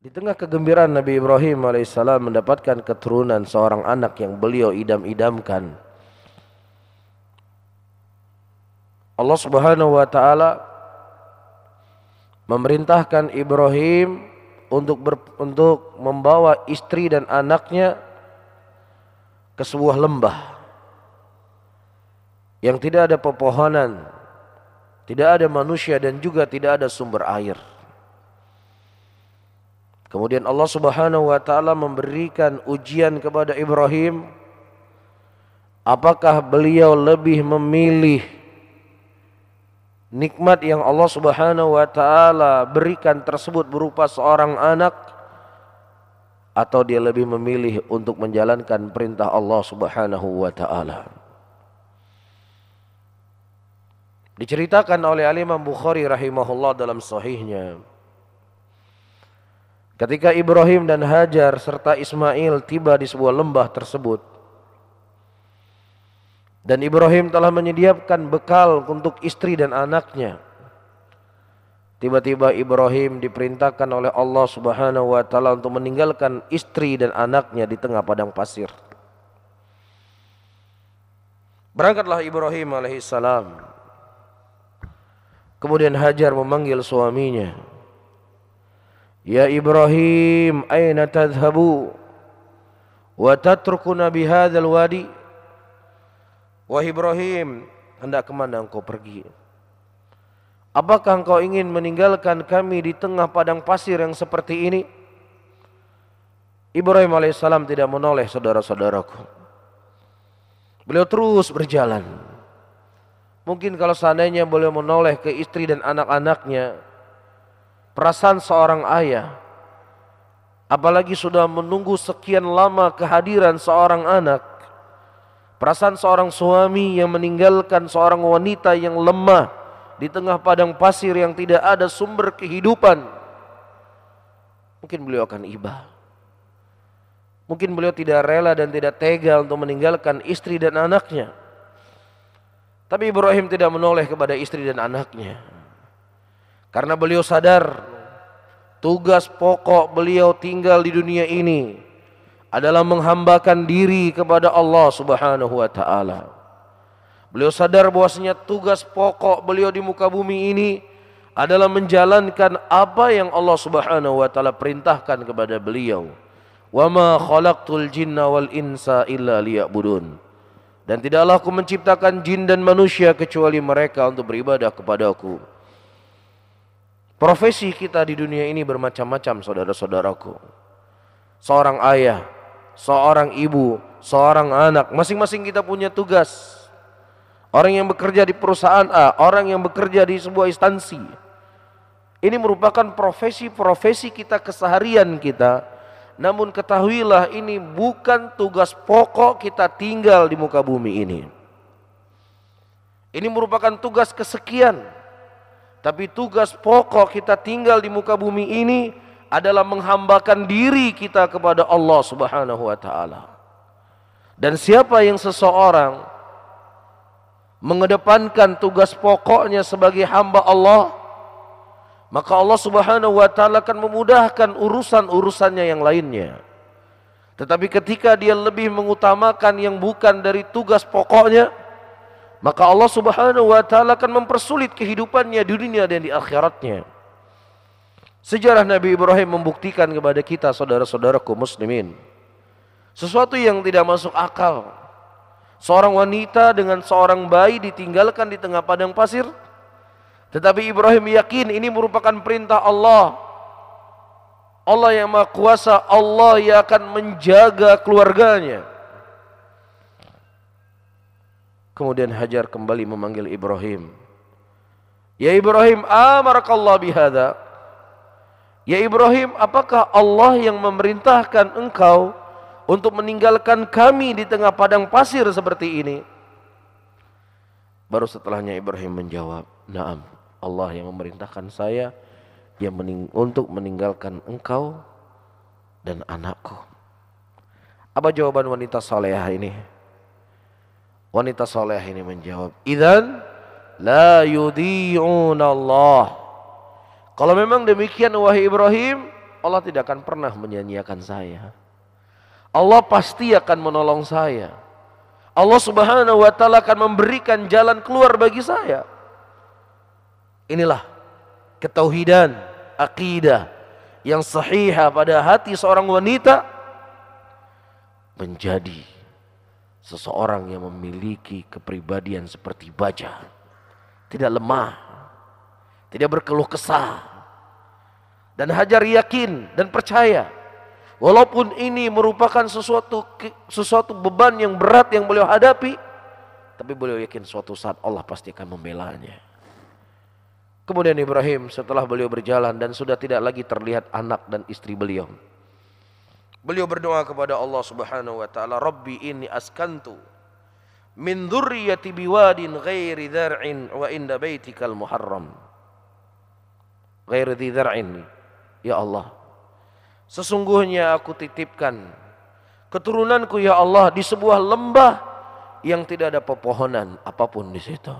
Di tengah kegembiraan Nabi Ibrahim alaihissalam mendapatkan keturunan seorang anak yang beliau idam-idamkan, Allah Subhanahu wa taala memerintahkan Ibrahim untuk membawa istri dan anaknya ke sebuah lembah yang tidak ada pepohonan, tidak ada manusia dan juga tidak ada sumber air. Kemudian Allah Subhanahu wa taala memberikan ujian kepada Ibrahim, apakah beliau lebih memilih nikmat yang Allah Subhanahu wa taala berikan tersebut berupa seorang anak, atau dia lebih memilih untuk menjalankan perintah Allah Subhanahu wa taala. Diceritakan oleh Imam Bukhari rahimahullah dalam sahihnya, ketika Ibrahim dan Hajar serta Ismail tiba di sebuah lembah tersebut, dan Ibrahim telah menyediakan bekal untuk istri dan anaknya, tiba-tiba Ibrahim diperintahkan oleh Allah Subhanahu wa taala untuk meninggalkan istri dan anaknya di tengah padang pasir. Berangkatlah Ibrahim alaihissalam. Kemudian Hajar memanggil suaminya, "Ya Ibrahim, aina tadhhabu wa tatrukuna bihadzal wadi?" Wahai Ibrahim, hendak kemana engkau pergi? Apakah engkau ingin meninggalkan kami di tengah padang pasir yang seperti ini? Ibrahim alaihissalam tidak menoleh, saudara-saudaraku. Beliau terus berjalan. Mungkin kalau seandainya beliau menoleh ke istri dan anak-anaknya, perasaan seorang ayah, apalagi sudah menunggu sekian lama kehadiran seorang anak, perasaan seorang suami yang meninggalkan seorang wanita yang lemah di tengah padang pasir yang tidak ada sumber kehidupan, mungkin beliau akan iba. Mungkin beliau tidak rela dan tidak tega untuk meninggalkan istri dan anaknya. Tapi Ibrahim tidak menoleh kepada istri dan anaknya, karena beliau sadar tugas pokok beliau tinggal di dunia ini adalah menghambakan diri kepada Allah Subhanahu wa taala. Beliau sadar bahwasanya tugas pokok beliau di muka bumi ini adalah menjalankan apa yang Allah Subhanahu wa taala perintahkan kepada beliau. Wa ma khalaqtul jinna wal insa illa liya'budun. Dan tidaklah aku menciptakan jin dan manusia kecuali mereka untuk beribadah kepadaku. Profesi kita di dunia ini bermacam-macam, saudara-saudaraku. Seorang ayah, seorang ibu, seorang anak, masing-masing kita punya tugas. Orang yang bekerja di perusahaan A, orang yang bekerja di sebuah instansi. Ini merupakan profesi-profesi kita, keseharian kita. Namun ketahuilah, ini bukan tugas pokok kita tinggal di muka bumi ini. Ini merupakan tugas kesekian. Tapi tugas pokok kita tinggal di muka bumi ini adalah menghambakan diri kita kepada Allah Subhanahu wa taala. Dan siapa yang seseorang mengedepankan tugas pokoknya sebagai hamba Allah, maka Allah Subhanahu wa taala akan memudahkan urusan-urusannya yang lainnya. Tetapi ketika dia lebih mengutamakan yang bukan dari tugas pokoknya, maka Allah Subhanahu wa taala akan mempersulit kehidupannya di dunia dan di akhiratnya. Sejarah Nabi Ibrahim membuktikan kepada kita, saudara-saudaraku muslimin, sesuatu yang tidak masuk akal. Seorang wanita dengan seorang bayi ditinggalkan di tengah padang pasir, tetapi Ibrahim yakin ini merupakan perintah Allah. Allah yang Maha Kuasa, Allah yang akan menjaga keluarganya. Kemudian Hajar kembali memanggil Ibrahim. Ya Ibrahim, amarakallah bihadza. Ya Ibrahim, apakah Allah yang memerintahkan engkau untuk meninggalkan kami di tengah padang pasir seperti ini? Baru setelahnya Ibrahim menjawab, "Na'am, Allah yang memerintahkan saya untuk meninggalkan engkau dan anakku." Apa jawaban wanita salehah ini? Wanita salehah ini menjawab, "Idzan la yudhi'una Allah." Kalau memang demikian wahai Ibrahim, Allah tidak akan pernah menyanyiakan saya. Allah pasti akan menolong saya. Allah Subhanahu wa taala akan memberikan jalan keluar bagi saya. Inilah ketauhidan, akidah yang sahihah pada hati seorang wanita menjadi seseorang yang memiliki kepribadian seperti baja. Tidak lemah, tidak berkeluh kesah, dan hajar yakin dan percaya. Walaupun ini merupakan sesuatu beban yang berat yang beliau hadapi, tapi beliau yakin suatu saat Allah pasti akan membelanya. Kemudian Ibrahim setelah beliau berjalan dan sudah tidak lagi terlihat anak dan istri beliau, beliau berdoa kepada Allah Subhanahu wa taala, Rabbi inni askantu min dzurriyyati biwadin ghairi dzar'in wa inda baitikal muharram. Ghairi dzar'in. Ya Allah, sesungguhnya aku titipkan keturunanku ya Allah di sebuah lembah yang tidak ada pepohonan apapun di situ.